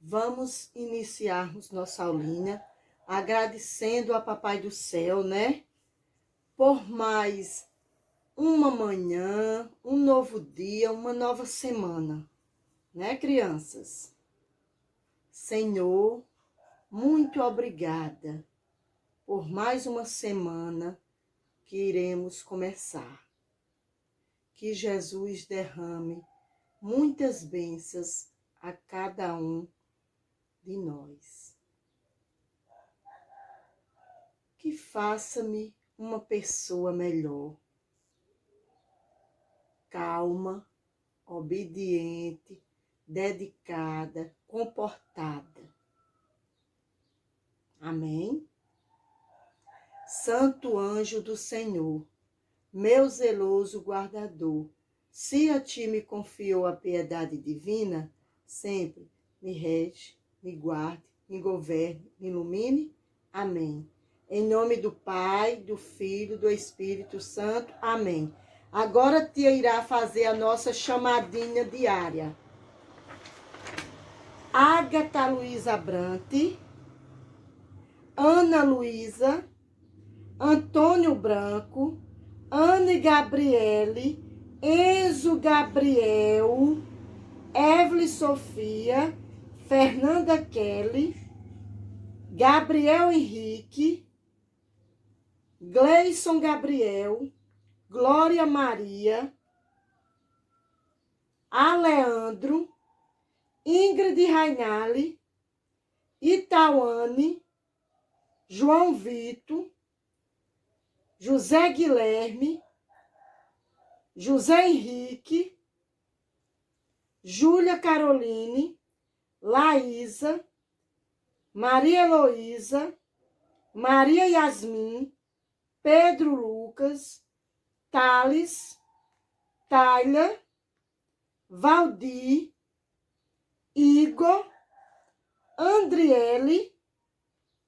Vamos iniciarmos nossa aulinha agradecendo a Papai do Céu, né? Por mais uma manhã, um novo dia, uma nova semana, né, crianças? Senhor, muito obrigada por mais uma semana que iremos começar. Que Jesus derrame muitas bênçãos a cada um de nós. Que faça-me uma pessoa melhor, calma, obediente, dedicada, comportada. Amém? Santo anjo do Senhor, meu zeloso guardador, se a ti me confiou a piedade divina, sempre me rege, me guarde, me governe, me ilumine. Amém. Em nome do Pai, do Filho, do Espírito Santo. Amém. Agora a tia irá fazer a nossa chamadinha diária. Ágata Luísa Brante, Ana Luísa, Antônio Branco, Anne Gabriele, Enzo Gabriel, Evelyn Sofia, Fernanda Kelly, Gabriel Henrique, Gleison Gabriel, Glória Maria, Aleandro, Ingrid Rainali, Itauane, João Vitor, José Guilherme, José Henrique, Júlia Caroline, Laísa, Maria Heloísa, Maria Yasmin, Pedro Lucas, Thales, Tayla, Valdir, Igor, Andriele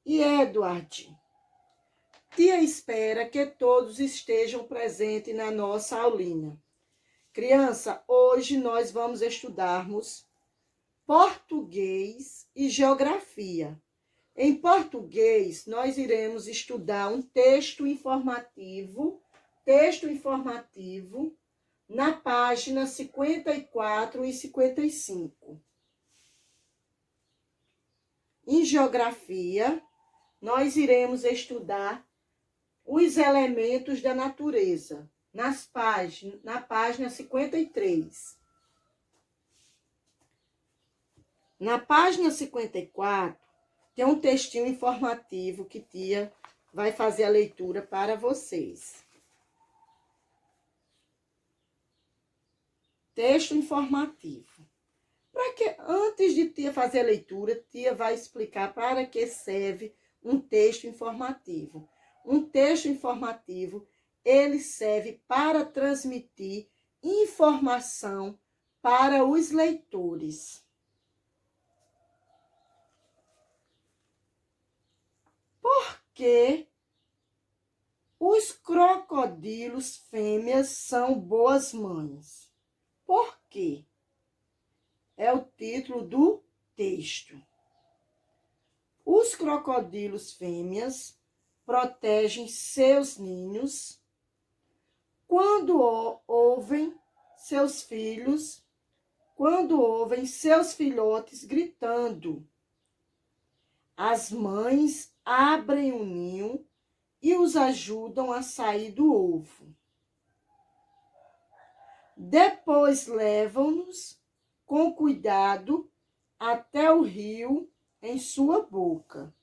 e Edward. Tia espera que todos estejam presentes na nossa aulinha. Criança, hoje nós vamos estudarmos português e geografia. Em português, nós iremos estudar um texto informativo na página 54 e 55. Em geografia, nós iremos estudar os elementos da natureza, na página 53. Na página 54, tem um textinho informativo que tia vai fazer a leitura para vocês. Texto informativo. Antes de tia fazer a leitura, tia vai explicar para que serve um texto informativo. Um texto informativo, ele serve para transmitir informação para os leitores. Por que os crocodilos fêmeas são boas mães? Por quê? É o título do texto. Os crocodilos fêmeas protegem seus ninhos quando ouvem seus filhotes gritando. As mães abrem o ninho e os ajudam a sair do ovo. Depois levam-nos com cuidado até o rio em sua boca.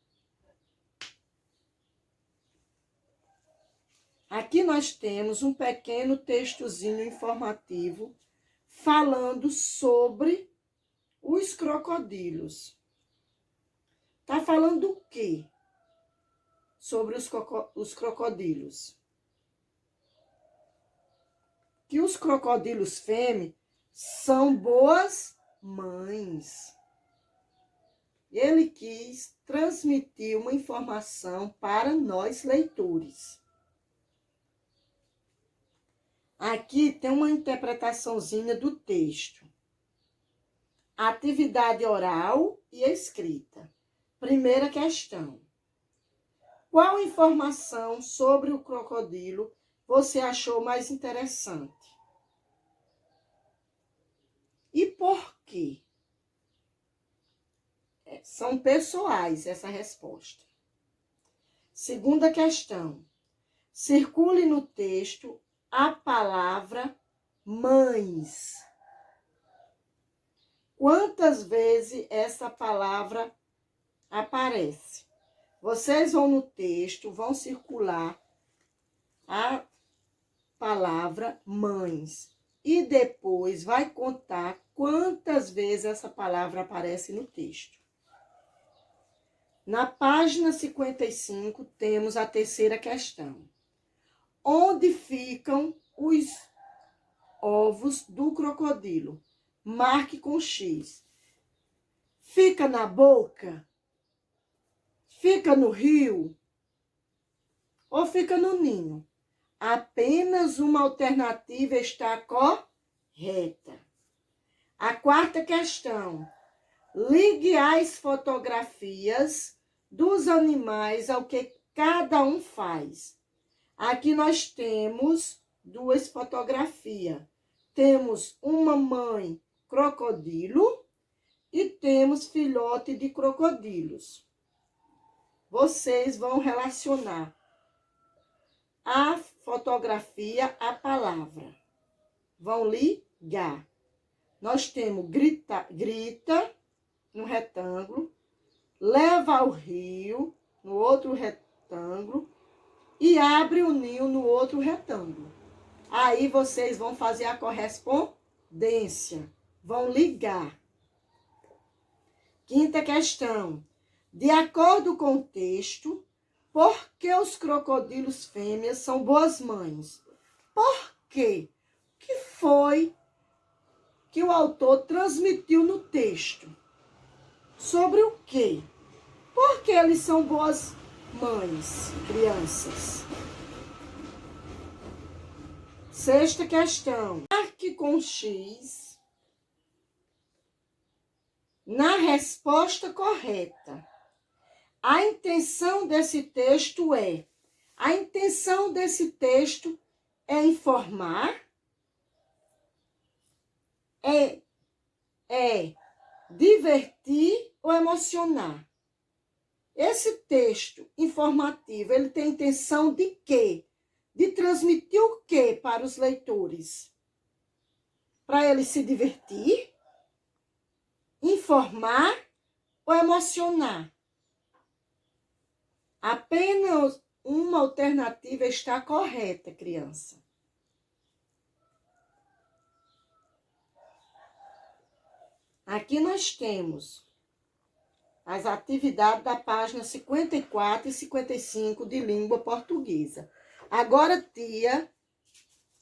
Aqui nós temos um pequeno textozinho informativo falando sobre os crocodilos. Está falando o quê? Sobre os crocodilos. Que os crocodilos fêmeas são boas mães. Ele quis transmitir uma informação para nós leitores. Aqui tem uma interpretaçãozinha do texto. atividade oral e escrita. Primeira questão. Qual informação sobre o crocodilo você achou mais interessante? E por quê? São pessoais essa resposta. Segunda questão. Circule no texto a palavra mães. Quantas vezes essa palavra aparece? Vocês vão no texto, vão circular a palavra mães. E depois vai contar quantas vezes essa palavra aparece no texto. Na página 55, temos a terceira questão. Onde ficam os ovos do crocodilo? Marque com X. Fica na boca? Fica no rio? Ou fica no ninho? Apenas uma alternativa está correta. A quarta questão. Ligue as fotografias dos animais ao que cada um faz. Aqui nós temos duas fotografias. Temos uma mãe crocodilo e temos filhote de crocodilos. Vocês vão relacionar a fotografia à palavra. Vão ligar. Nós temos grita no retângulo, leva ao rio no outro retângulo e abre o ninho no outro retângulo. Aí vocês vão fazer a correspondência, vão ligar. Quinta questão. De acordo com o texto, por que os crocodilos fêmeas são boas mães? Por quê? O que foi que o autor transmitiu no texto? Sobre o quê? Por que eles são boas mães, crianças? Sexta questão. Marque com X na resposta correta. A intenção desse texto é informar, é divertir ou emocionar. Esse texto informativo, ele tem intenção de quê? De transmitir o quê para os leitores? Para eles se divertir, informar ou emocionar? Apenas uma alternativa está correta, criança. Aqui nós temos as atividades da página 54 e 55 de língua portuguesa. Agora, tia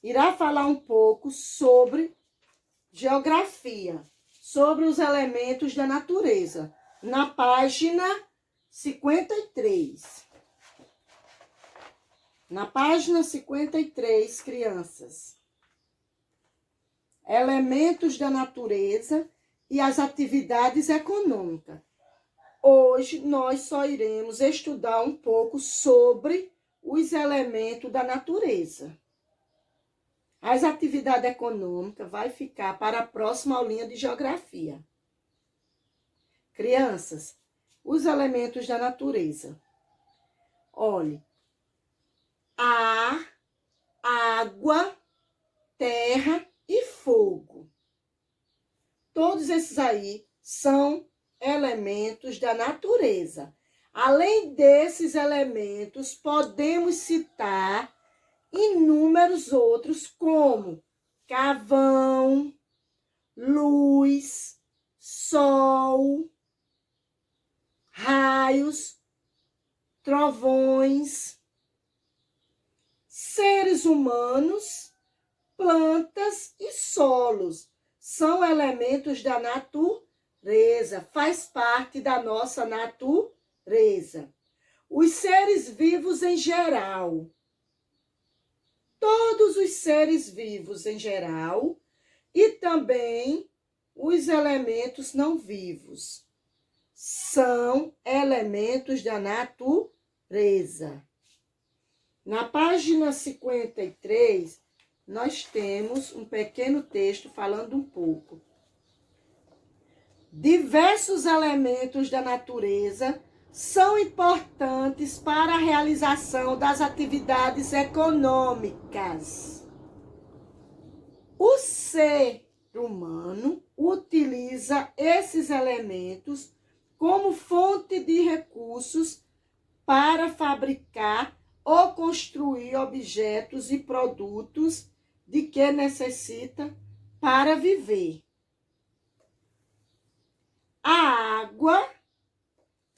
irá falar um pouco sobre geografia, sobre os elementos da natureza, na página 53. Na página 53, crianças. Elementos da natureza e as atividades econômicas. Hoje nós só iremos estudar um pouco sobre os elementos da natureza. As atividades econômicas vai ficar para a próxima aulinha de geografia. Crianças, os elementos da natureza. Olhe, ar, água, terra e fogo. Todos esses aí são elementos da natureza. Além desses elementos, podemos citar inúmeros outros, como carvão, luz, sol, raios, trovões, seres humanos, plantas e solos. São elementos da natureza, faz parte da nossa natureza. Os seres vivos em geral, todos os seres vivos em geral, e também os elementos não vivos? São elementos da natureza. Na página 53, nós temos um pequeno texto falando um pouco. Diversos elementos da natureza são importantes para a realização das atividades econômicas. O ser humano utiliza esses elementos como fonte de recursos para fabricar ou construir objetos e produtos de que necessita para viver. A água,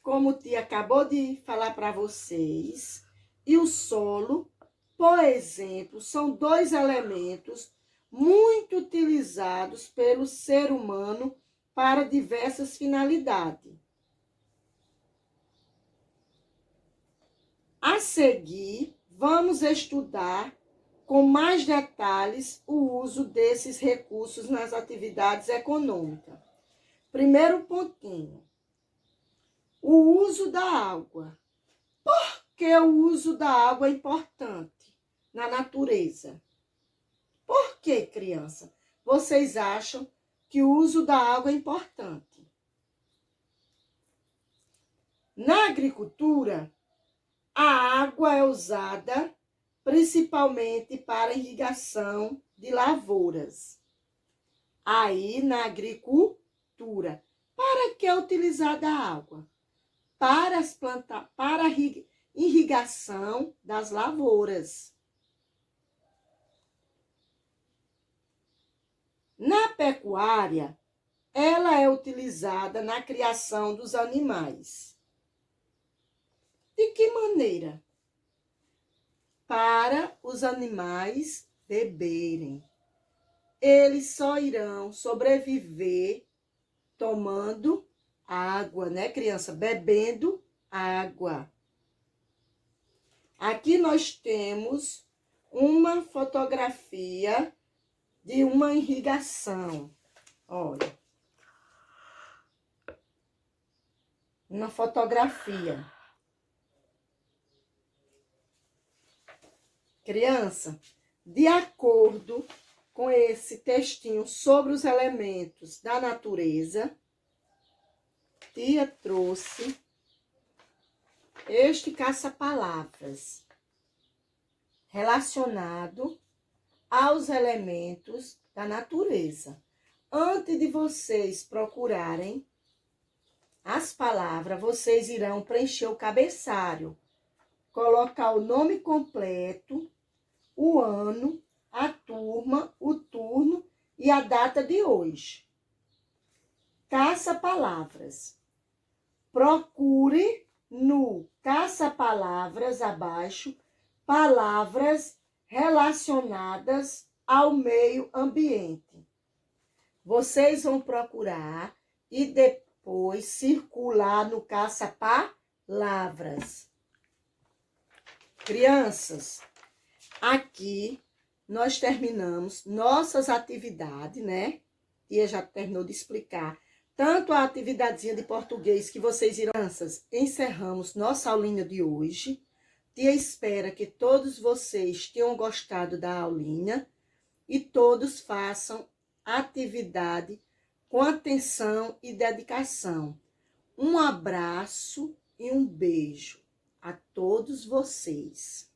como o tia acabou de falar para vocês, e o solo, por exemplo, são dois elementos muito utilizados pelo ser humano para diversas finalidades. A seguir, vamos estudar com mais detalhes o uso desses recursos nas atividades econômicas. Primeiro pontinho. O uso da água. Por que o uso da água é importante na natureza? Por que, criança, vocês acham que o uso da água é importante? Na agricultura, a água é usada principalmente para irrigação de lavouras. Aí, na agricultura, para que é utilizada a água? Para a irrigação das lavouras. Na pecuária, ela é utilizada na criação dos animais. De que maneira? Para os animais beberem. Eles só irão sobreviver tomando água, né, criança? Bebendo água. Aqui nós temos uma fotografia de uma irrigação. Olha. Uma fotografia. Criança, de acordo com esse textinho sobre os elementos da natureza, tia trouxe este caça-palavras relacionado aos elementos da natureza. Antes de vocês procurarem as palavras, vocês irão preencher o cabeçalho, colocar o nome completo, o ano, a turma, o turno e a data de hoje. Caça-palavras. Procure no caça-palavras abaixo palavras relacionadas ao meio ambiente. Vocês vão procurar e depois circular no caça-palavras. Crianças, aqui nós terminamos nossas atividades, né? Tia já terminou de explicar. Tanto a atividadezinha de português que vocês irão... Crianças, encerramos nossa aulinha de hoje. Tia espera que todos vocês tenham gostado da aulinha e todos façam atividade com atenção e dedicação. Um abraço e um beijo a todos vocês.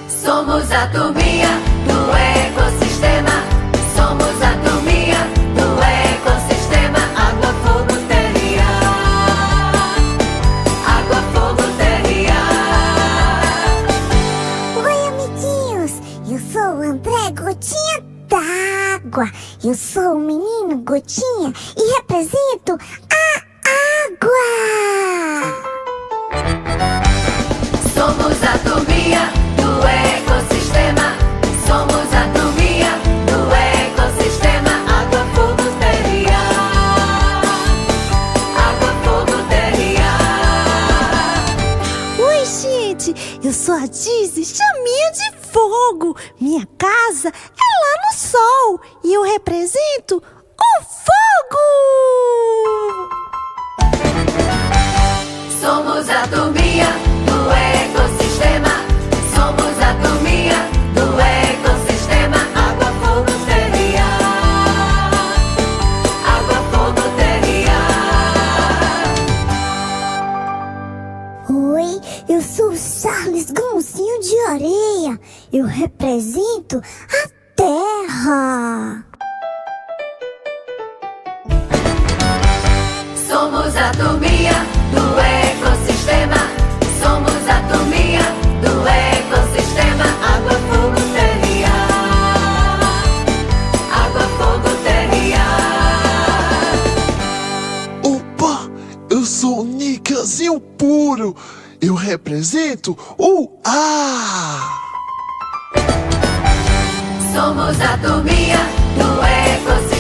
Somos a turminha do ecossistema. Somos a turminha do ecossistema. Água, fogo, terra e ar. Água, fogo, terra e ar. Oi, amiguinhos! Eu sou o André Gotinha d'Água. Eu sou o menino Gotinha e represento a água! gente, eu sou a Dizzy Chaminho de Fogo. Minha casa é lá no sol e eu represento o fogo. Somos a turminha do ecossistema. Somos a turminha do ecossistema. Água, fogo, terra e ar. Água, fogo, terra e ar. Oi, eu sou o Charles Grãozinho de Areia. Eu represento a terra. Somos a turminha do ecossistema. Somos a turminha do ecossistema. Água, fogo, terra e ar. Água, fogo, terra e ar. Opa, eu sou o Nicazinho Puro. Eu represento o ar. Somos a turminha do ecossistema.